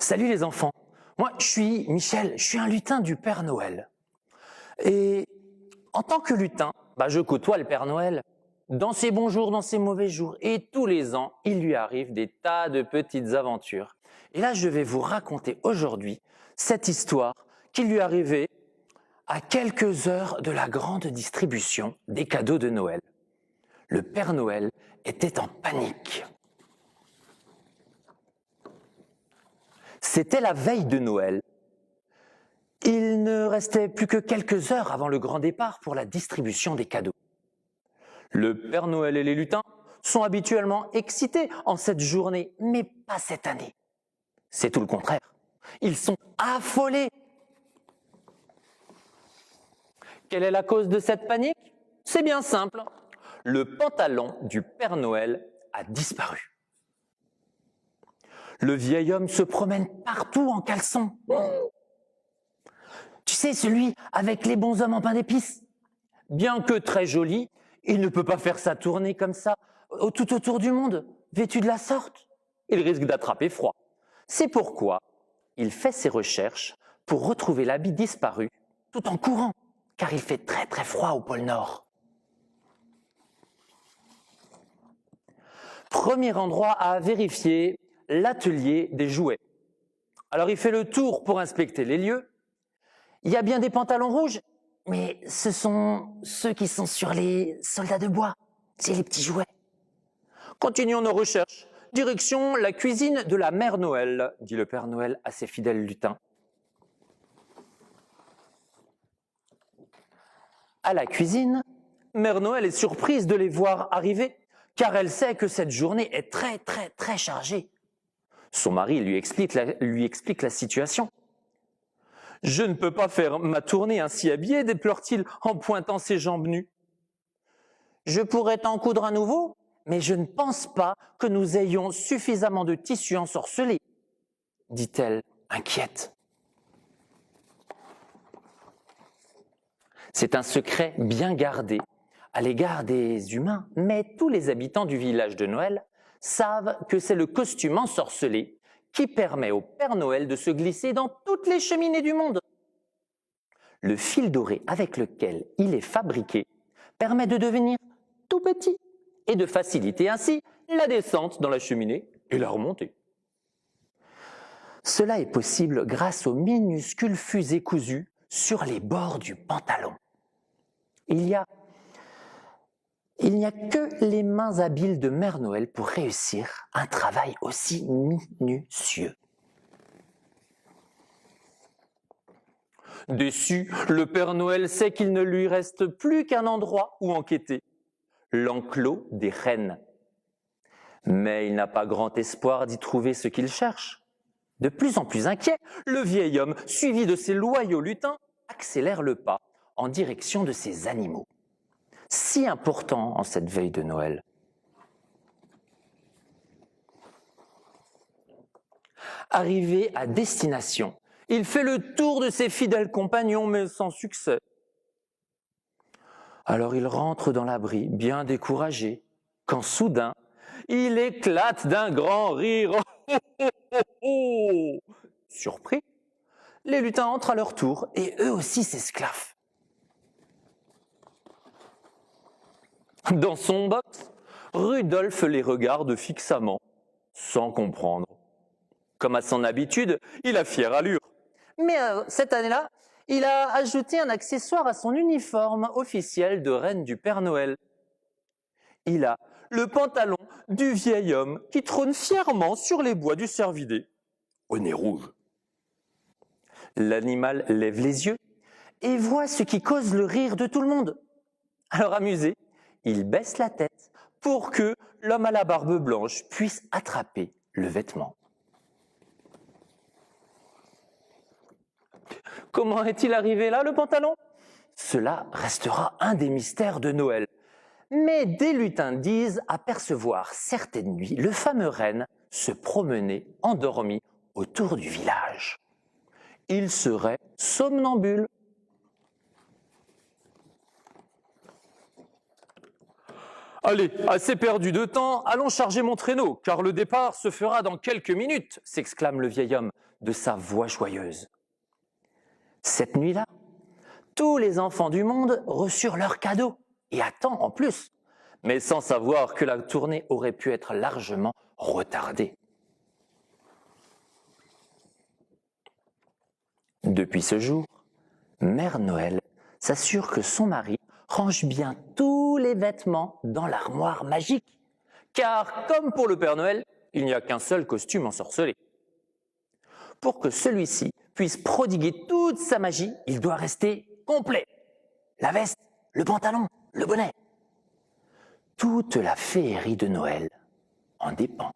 Salut les enfants, moi je suis Michel, je suis un lutin du Père Noël. Et en tant que lutin, je côtoie le Père Noël dans ses bons jours, dans ses mauvais jours. Et tous les ans, il lui arrive des tas de petites aventures. Et là, je vais vous raconter aujourd'hui cette histoire qui lui arrivait à quelques heures de la grande distribution des cadeaux de Noël. Le Père Noël était en panique. C'était la veille de Noël. Il ne restait plus que quelques heures avant le grand départ pour la distribution des cadeaux. Le Père Noël et les lutins sont habituellement excités en cette journée, mais pas cette année. C'est tout le contraire. Ils sont affolés. Quelle est la cause de cette panique? C'est bien simple. Le pantalon du Père Noël a disparu. Le vieil homme se promène partout en caleçon. Tu sais, celui avec les bonshommes en pain d'épices. Bien que très joli, il ne peut pas faire sa tournée comme ça, tout autour du monde, vêtu de la sorte. Il risque d'attraper froid. C'est pourquoi il fait ses recherches pour retrouver l'habit disparu tout en courant, car il fait très très froid au pôle Nord. Premier endroit à vérifier, l'atelier des jouets. Alors il fait le tour pour inspecter les lieux. Il y a bien des pantalons rouges, mais ce sont ceux qui sont sur les soldats de bois. C'est les petits jouets. Continuons nos recherches. Direction la cuisine de la Mère Noël, dit le Père Noël à ses fidèles lutins. À la cuisine, Mère Noël est surprise de les voir arriver, car elle sait que cette journée est très très très chargée. Son mari lui explique la situation. « Je ne peux pas faire ma tournée ainsi habillée, déplore-t-il en pointant ses jambes nues. Je pourrais t'en coudre un nouveau, mais je ne pense pas que nous ayons suffisamment de tissu ensorcelé, dit-elle, inquiète. C'est un secret bien gardé à l'égard des humains, mais tous les habitants du village de Noël savent que c'est le costume ensorcelé qui permet au Père Noël de se glisser dans toutes les cheminées du monde. Le fil doré avec lequel il est fabriqué permet de devenir tout petit et de faciliter ainsi la descente dans la cheminée et la remontée. Cela est possible grâce aux minuscules fusées cousues sur les bords du pantalon. Il n'y a que les mains habiles de Mère Noël pour réussir un travail aussi minutieux. Déçu, le Père Noël sait qu'il ne lui reste plus qu'un endroit où enquêter, l'enclos des rennes. Mais il n'a pas grand espoir d'y trouver ce qu'il cherche. De plus en plus inquiet, le vieil homme, suivi de ses loyaux lutins, accélère le pas en direction de ses animaux. Si important en cette veille de Noël. Arrivé à destination, il fait le tour de ses fidèles compagnons, mais sans succès. Alors il rentre dans l'abri, bien découragé, quand soudain, il éclate d'un grand rire. Surpris, les lutins entrent à leur tour et eux aussi s'esclaffent. Dans son box, Rudolph les regarde fixement, sans comprendre. Comme à son habitude, il a fière allure. Mais cette année-là, il a ajouté un accessoire à son uniforme officiel de reine du Père Noël. Il a le pantalon du vieil homme qui trône fièrement sur les bois du cervidé, au nez rouge. L'animal lève les yeux et voit ce qui cause le rire de tout le monde. Alors amusé, il baisse la tête pour que l'homme à la barbe blanche puisse attraper le vêtement. Comment est-il arrivé là, le pantalon? Cela restera un des mystères de Noël. Mais des lutins disent apercevoir certaines nuits le fameux renne se promener endormi autour du village. Il serait somnambule. Allez, assez perdu de temps, allons charger mon traîneau, car le départ se fera dans quelques minutes, s'exclame le vieil homme de sa voix joyeuse. Cette nuit-là, tous les enfants du monde reçurent leurs cadeaux, et à temps en plus, mais sans savoir que la tournée aurait pu être largement retardée. Depuis ce jour, Mère Noël s'assure que son mari range bien tous les vêtements dans l'armoire magique, car comme pour le Père Noël, il n'y a qu'un seul costume ensorcelé. Pour que celui-ci puisse prodiguer toute sa magie, il doit rester complet. La veste, le pantalon, le bonnet. Toute la féerie de Noël en dépend.